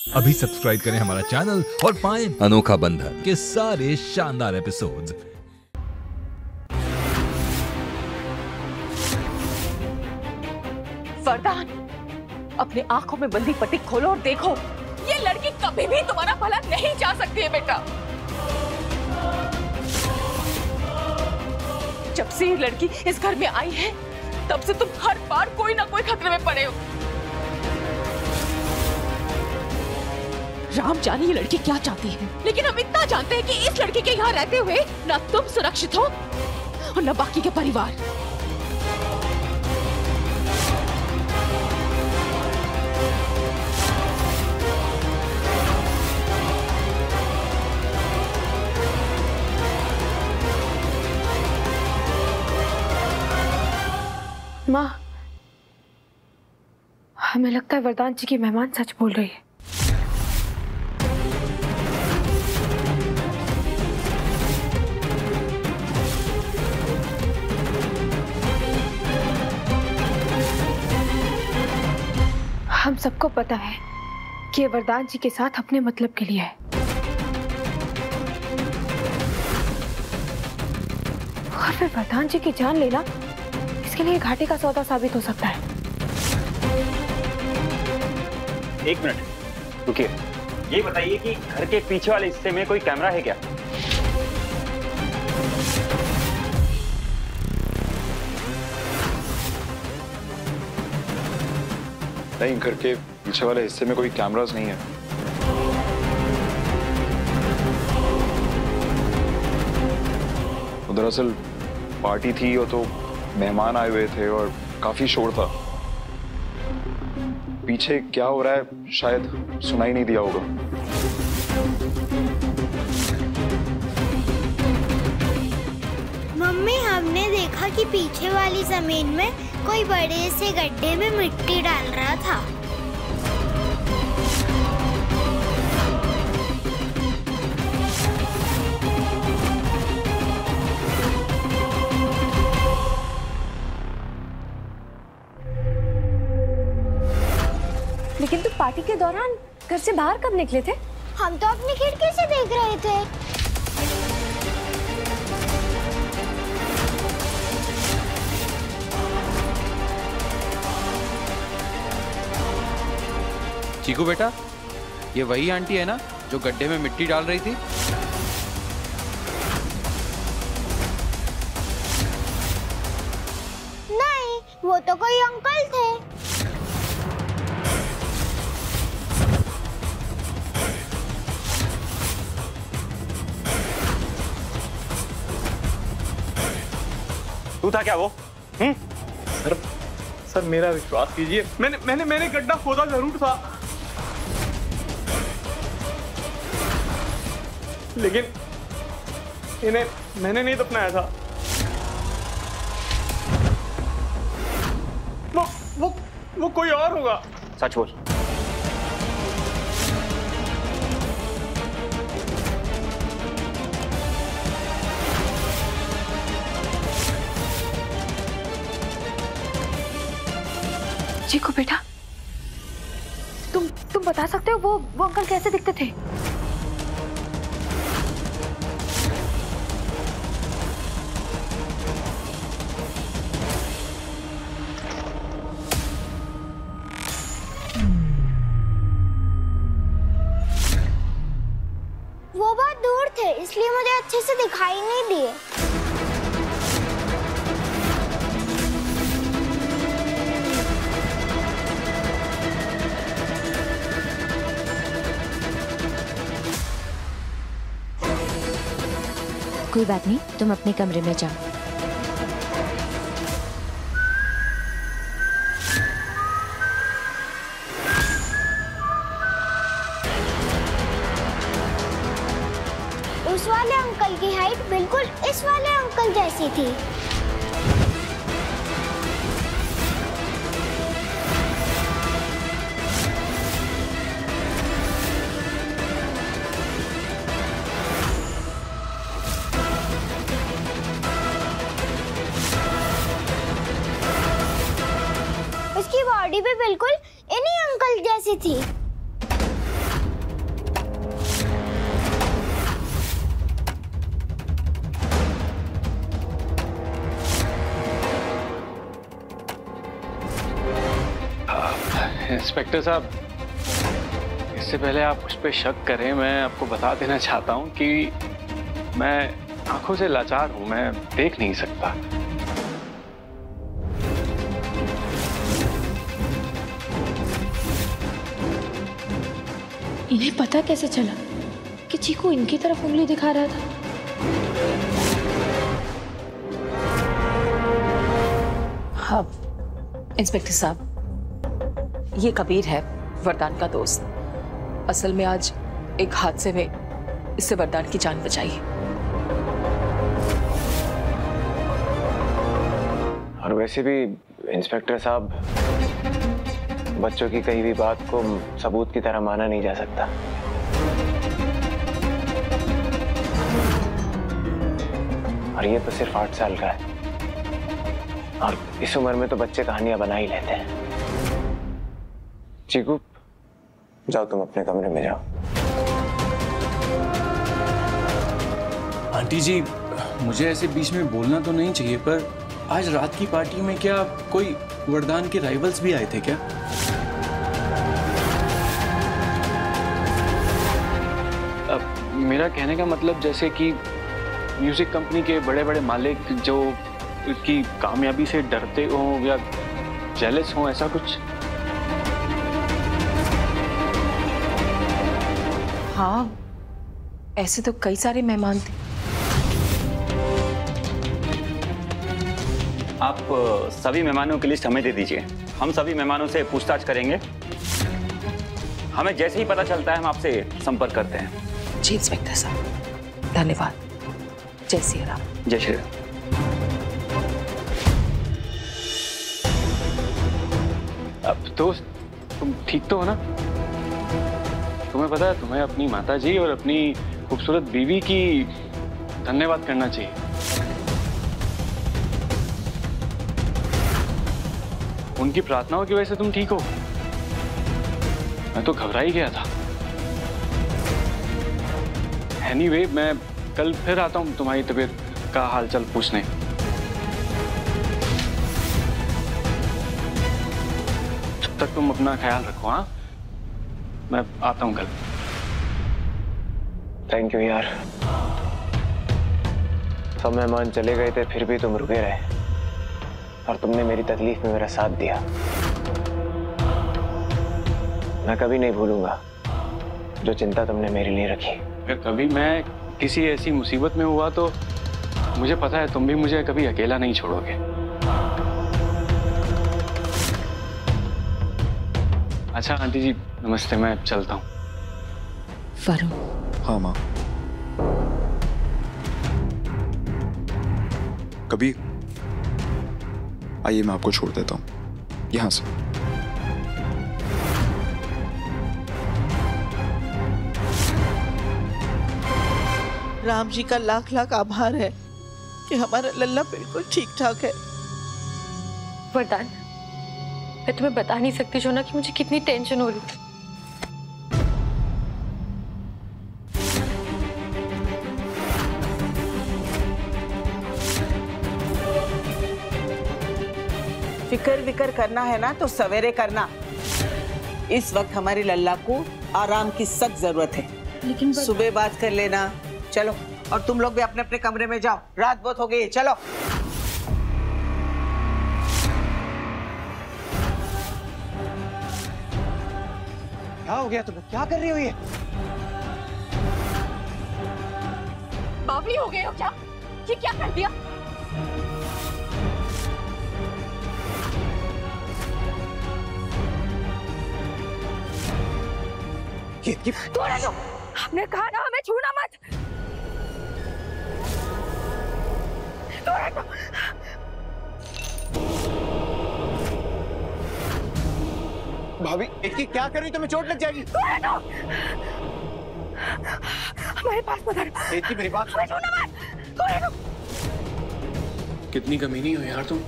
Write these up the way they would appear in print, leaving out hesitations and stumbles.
अभी सब्सक्राइब करें हमारा चैनल और पाएं अनोखा बंधन के सारे शानदार एपिसोड्स। वरदान, अपने आंखों में बंदी पट्टी खोलो और देखो, ये लड़की कभी भी तुम्हारा भला नहीं चाह सकती है बेटा। जब से ये लड़की इस घर में आई है, तब से तुम हर बार कोई ना कोई खतरे में पड़े हो। राम जाने ये लड़की क्या चाहती है, लेकिन हम इतना जानते हैं कि इस लड़की के यहाँ रहते हुए न तुम सुरक्षित हो और न बाकी के परिवार। माँ, हमें लगता है वरदान जी की मेहमान सच बोल रही है। हम सबको पता है कि ये वरदान जी के साथ अपने मतलब के लिए है, और फिर वरदान जी की जान लेना इसके लिए घाटे का सौदा साबित हो सकता है। एक मिनट रुकिए, ये बताइए कि घर के पीछे वाले हिस्से में कोई कैमरा है क्या? नहीं, घर के पीछे वाले हिस्से में कोई कैमरास नहीं है। दरअसल पार्टी थी और तो मेहमान आए हुए थे और काफी शोर था। पीछे क्या हो रहा है शायद सुनाई नहीं दिया होगा। मम्मी, हमने देखा कि पीछे वाली जमीन में कोई बड़े से गड्ढे में मिट्टी डाल रहा था। लेकिन तुम पार्टी के दौरान घर से बाहर कब निकले थे? हम तो अपनी खिड़की से देख रहे थे। चीकू बेटा, ये वही आंटी है ना जो गड्ढे में मिट्टी डाल रही थी? नहीं, वो तो कोई अंकल थे। तू था क्या वो? सर मेरा विश्वास कीजिए, मैंने गड्ढा खोदा जरूर था, लेकिन इन्हें मैंने नहीं दफनाया था। वो कोई और होगा। सच बोल। चीकू बेटा, तुम बता सकते हो वो अंकल कैसे दिखते थे? वो बहुत दूर थे, इसलिए मुझे अच्छे से दिखाई नहीं दिए। कोई बात नहीं, तुम अपने कमरे में जाओ। उस वाले अंकल की हाइट बिल्कुल इस वाले अंकल जैसी थी। उसकी बॉडी भी बिल्कुल इन्हीं अंकल जैसी थी। इंस्पेक्टर साहब, इससे पहले आप उस पर शक करें, मैं आपको बता देना चाहता हूं कि मैं आंखों से लाचार हूं, मैं देख नहीं सकता। इन्हें पता कैसे चला कि चीकू इनकी तरफ उंगली दिखा रहा था? हाँ इंस्पेक्टर साहब, ये कबीर है, वरदान का दोस्त। असल में आज एक हादसे में इससे वरदान की जान बचाई है। और वैसे भी इंस्पेक्टर साहब, बच्चों की कही हुई बात को सबूत की तरह माना नहीं जा सकता। और ये तो सिर्फ 8 साल का है, और इस उम्र में तो बच्चे कहानियां बना ही लेते हैं। चीकू, जाओ तुम अपने कमरे में जाओ। आंटी जी, मुझे ऐसे बीच में बोलना तो नहीं चाहिए, पर आज रात की पार्टी में क्या कोई वरदान के राइवल्स भी आए थे क्या? अब मेरा कहने का मतलब जैसे कि म्यूजिक कंपनी के बड़े बड़े मालिक जो उसकी कामयाबी से डरते हों या जेलस हों, ऐसा कुछ? हाँ, ऐसे तो कई सारे मेहमान थे। आप सभी मेहमानों की लिस्ट हमें दे दीजिए, हम सभी मेहमानों से पूछताछ करेंगे। हमें जैसे ही पता चलता है हम आपसे संपर्क करते हैं। जी इंस्पेक्टर साहब, धन्यवाद। जय श्री राम। जय श्री राम। अब दोस्त, तुम ठीक तो हो ना? तुम्हें पता है, तुम्हें अपनी माताजी और अपनी खूबसूरत बीवी की धन्यवाद करना चाहिए। उनकी प्रार्थनाओं की वजह से तुम ठीक हो। मैं तो घबरा ही गया था। एनीवे, मैं कल फिर आता हूं तुम्हारी तबीयत का हालचाल पूछने। तब तक तुम अपना ख्याल रखो। हाँ, मैं आता हूं कल। थैंक यू यार। सब मेहमान चले गए थे, फिर भी तुम रुके रहे और तुमने मेरी तकलीफ में मेरा साथ दिया। मैं कभी नहीं भूलूंगा जो चिंता तुमने मेरे लिए रखी। अगर कभी मैं किसी ऐसी मुसीबत में हुआ तो मुझे पता है तुम भी मुझे कभी अकेला नहीं छोड़ोगे। अच्छा आंटी जी, नमस्ते, मैं चलता हूँ। वरुण। हाँ माँ। कभी आइए, मैं आपको छोड़ देता हूँ यहाँ से। राम जी का लाख लाख आभार है कि हमारा लल्ला बिल्कुल ठीक ठाक है। वरदान, मैं तुम्हें बता नहीं सकती जो ना कि मुझे कितनी टेंशन हो रही थी। फिकर विकर करना है ना तो सवेरे करना। इस वक्त हमारी लल्ला को आराम की सख्त जरूरत है। लेकिन सुबह बात कर लेना। चलो, और तुम लोग भी अपने अपने कमरे में जाओ, रात बहुत हो गई है। चलो। क्या हो गया तुम्हें? क्या कर रही हो ये? बावली हो गए हो क्या? ये क्या कर दिया? तोड़े दो। आपने कहा ना हमें छूना मत। तोड़े दो। भाभी, इतनी क्या कर रही हो? तुम्हें चोट लग जाएगी। तोड़े दो। हमारे पास मत आना। इतनी मेरी बात। हमें छूना मत। तोड़े दो। कितनी कमीनी हो यार तुम।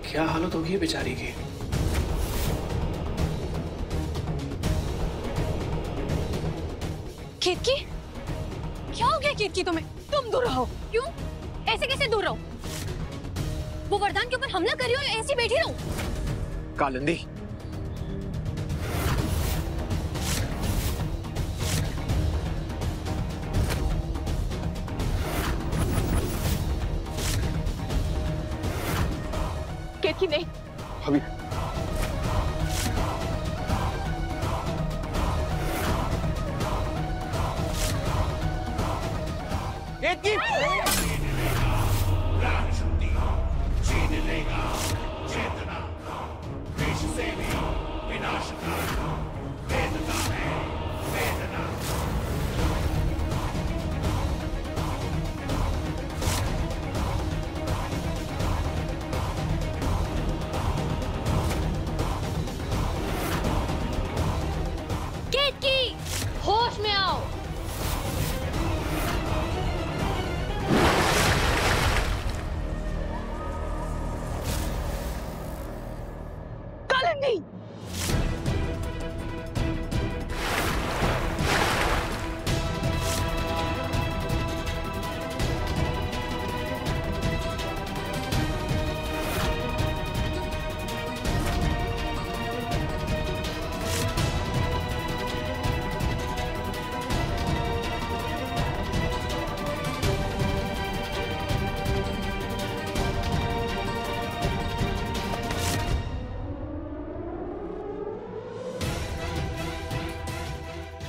क्या हालत होगी है बेचारी की। केतकी, क्या हो गया केतकी तुम्हें? तुम दूर रहो। क्यों? ऐसे कैसे दूर रहो? वो वरदान के ऊपर हमला कर रही हो या ऐसी बैठी रहूं? कालिंदी, कि नहीं? अभी केतकी, होश में आओ। कालिंदी!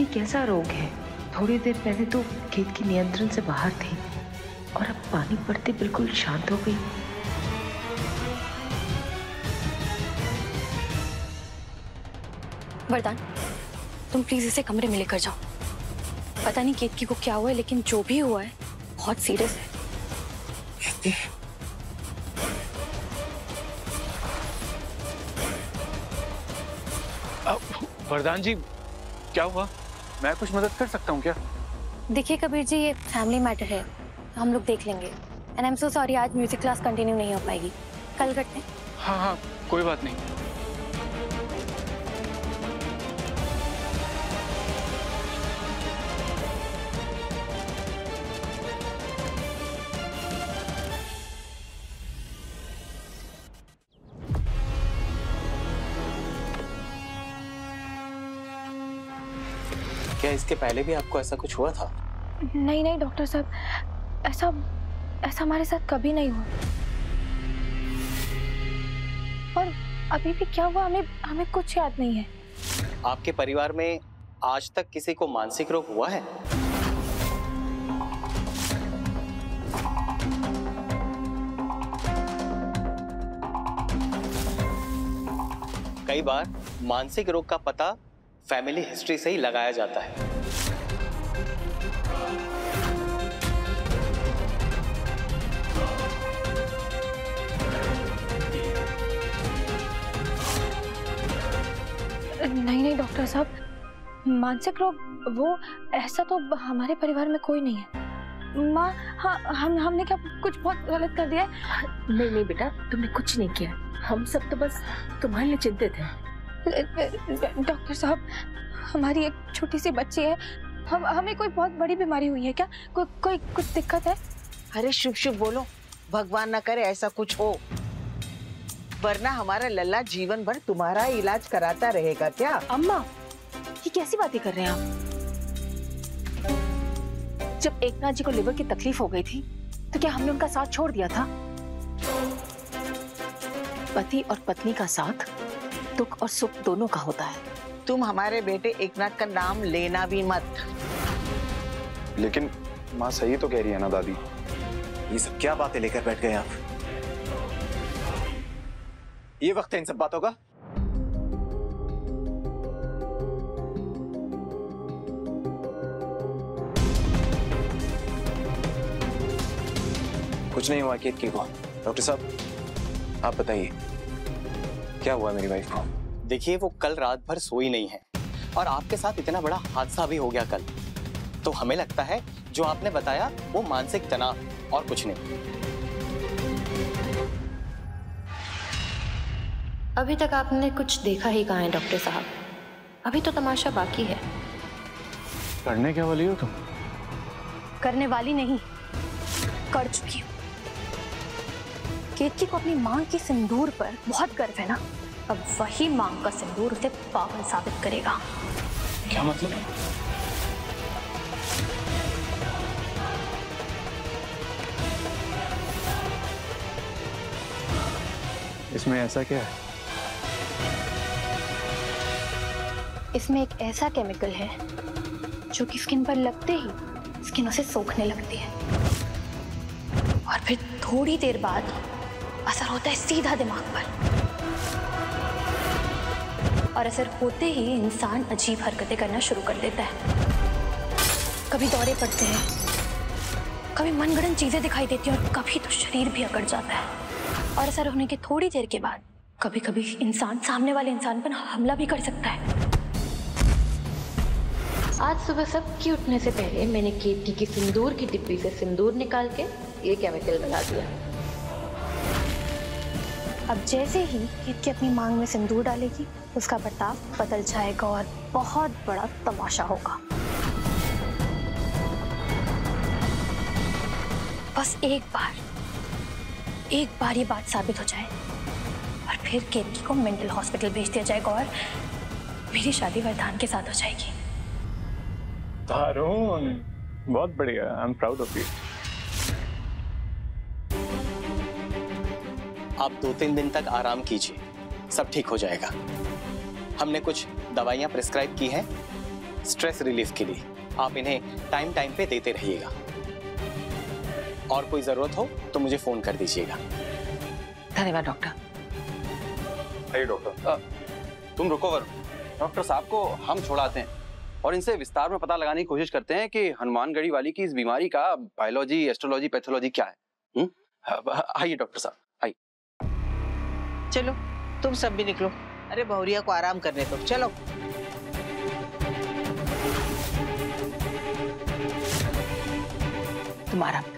ये कैसा रोग है? थोड़ी देर पहले तो केत की नियंत्रण से बाहर थी और अब पानी पड़ते बिल्कुल शांत हो गई। वरदान, तुम प्लीज इसे कमरे में लेकर जाओ। पता नहीं केतकी को क्या हुआ है, लेकिन जो भी हुआ है बहुत सीरियस है। वरदान जी, क्या हुआ? मैं कुछ मदद कर सकता हूँ क्या? देखिए कबीर जी, ये फैमिली मैटर है, हम लोग देख लेंगे। And I am so sorry, आज म्यूजिक क्लास कंटिन्यू नहीं हो पाएगी, कल करते हैं। हाँ हाँ, कोई बात नहीं। क्या इसके पहले भी आपको ऐसा कुछ हुआ था? नहीं नहीं डॉक्टर साहब, ऐसा हमारे साथ कभी नहीं हुआ। और अभी भी क्या हुआ हमें कुछ याद नहीं है। आपके परिवार में आज तक किसी को मानसिक रोग हुआ है? कई बार मानसिक रोग का पता फैमिली हिस्ट्री से ही लगाया जाता है। नहीं डॉक्टर साहब, मानसिक रोग वो ऐसा तो हमारे परिवार में कोई नहीं है। माँ, हाँ हमने क्या कुछ बहुत गलत कर दिया है? नहीं बेटा, तुमने कुछ नहीं किया। हम सब तो बस तुम्हारे लिए चिंतित हैं। डॉक्टर साहब, हमारी एक छोटी सी बच्ची है, हमें कोई बहुत बड़ी बीमारी हुई है क्या? कोई कुछ दिक्कत है? अरे शुभ शुभ बोलो, भगवान ना करे ऐसा कुछ हो, वरना हमारा लल्ला जीवन भर तुम्हारा इलाज कराता रहेगा क्या? अम्मा, ये कैसी बातें कर रहे हैं आप? जब एकनाथ जी को लिवर की तकलीफ हो गई थी तो क्या हमने उनका साथ छोड़ दिया था? पति और पत्नी का साथ दुख और सुख दोनों का होता है। तुम हमारे बेटे एकनाथ का नाम लेना भी मत। लेकिन माँ सही तो कह रही है ना दादी। ये सब क्या बातें लेकर बैठ गए आप? ये वक्त है इन सब बातों का? कुछ नहीं हुआ केतकी को। डॉक्टर साहब आप बताइए क्या हुआ मेरी वाइफ को? देखिए वो कल रात भर सोई नहीं है और आपके साथ इतना बड़ा हादसा भी हो गया कल, तो हमें लगता है जो आपने बताया वो मानसिक तनाव और कुछ नहीं। अभी तक आपने कुछ देखा ही कहाँ है डॉक्टर साहब, अभी तो तमाशा बाकी है। करने क्या वाली हो तुम? करने वाली नहीं, कर चुकी हूँ। केतकी को अपनी मां के सिंदूर पर बहुत गर्व है ना, अब वही मां का सिंदूर उसे पावन साबित करेगा। क्या मतलब? इसमें ऐसा क्या है? इसमें एक ऐसा केमिकल है जो कि स्किन पर लगते ही स्किन उसे सोखने लगती है और फिर थोड़ी देर बाद असर होता है सीधा दिमाग पर, और असर होते ही इंसान अजीब हरकतें करना शुरू कर देता है। कभी दौरे पड़ते हैं, कभी मनगढ़ंत चीजें दिखाई देती हैं और कभी तो शरीर भी अकड़ जाता है। और असर होने के थोड़ी देर के बाद कभी कभी इंसान सामने वाले इंसान पर हमला भी कर सकता है। आज सुबह सबके उठने से पहले मैंने केतकी की सिंदूर की डिब्बी से सिंदूर निकाल के ये केमिकल लगा दिया। अब जैसे ही केतकी अपनी मांग में सिंदूर डालेगी उसका बर्ताव बदल जाएगा और बहुत बड़ा तमाशा होगा। बस एक बार ये बात साबित हो जाए और फिर केतकी को मेंटल हॉस्पिटल भेज दिया जाएगा और मेरी शादी वरदान के साथ हो जाएगी। तारुण, बहुत बढ़िया, I am proud of you. आप 2-3 दिन तक आराम कीजिए, सब ठीक हो जाएगा। हमने कुछ दवाइयां प्रिस्क्राइब की हैं स्ट्रेस रिलीफ के लिए, आप इन्हें टाइम टाइम पे देते रहिएगा। और कोई जरूरत हो तो मुझे फोन कर दीजिएगा। धन्यवाद डॉक्टर। आइए डॉक्टर। तुम रुको वरुण, डॉक्टर साहब को हम छोड़ाते हैं और इनसे विस्तार में पता लगाने की कोशिश करते हैं कि हनुमानगढ़ी वाली की इस बीमारी का बायोलॉजी, एस्ट्रोलॉजी, पैथोलॉजी क्या है। आइए डॉक्टर साहब, आइए। चलो तुम सब भी निकलो। अरे बहुरिया को आराम करने दो, चलो। तुम आराम करो।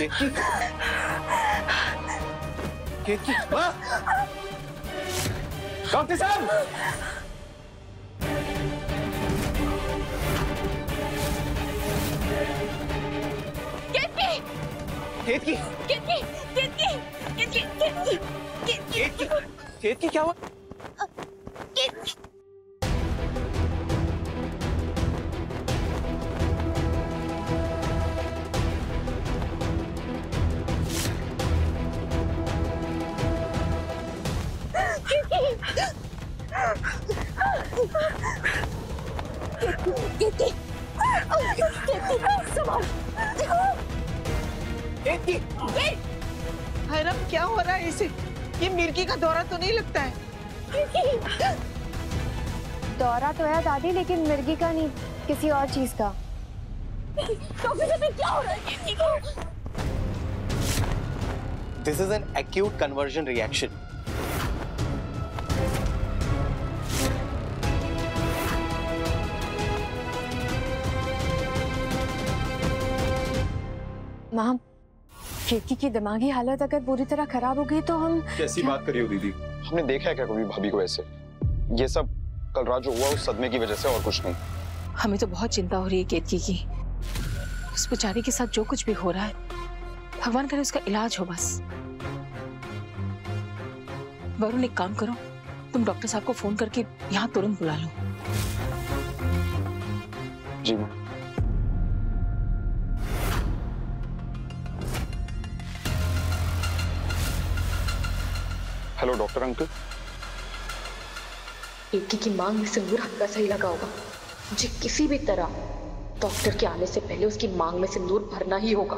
केतकी, केतकी, डॉक्टर साहब, केतकी, केतकी, केतकी, केतकी, केतकी, केतकी, केतकी, केतकी, क्या हुआ? केतकी। हैरम, क्या हो रहा है इसे? ये मिर्गी का दौरा तो नहीं लगता है? दौरा तो है दादी, लेकिन मिर्गी का नहीं, किसी और चीज का। क्या हो रहा है? This is an acute conversion reaction. माँ, केतकी की दिमागी हालत अगर पूरी तरह खराब हो गई तो हम... कैसी बात करी हो दीदी? हमने देखा है क्या कभी भाभी को ऐसे? ये सब कल रात जो हुआ उस सदमे की वजह से और कुछ नहीं। हमें तो बहुत चिंता हो रही है केतकी की। उस बेचारी के साथ जो कुछ भी हो रहा है, भगवान करे उसका इलाज हो बस। वरुण, एक काम करो, तुम डॉक्टर साहब को फोन करके यहाँ तुरंत बुला लो। जी माँ। Hello doctor uncle. केतकी की मांग में सिंदूर हल्का सही लगा होगा। मुझे किसी भी तरह डॉक्टर के आने से पहले उसकी मांग में सिंदूर भरना ही होगा।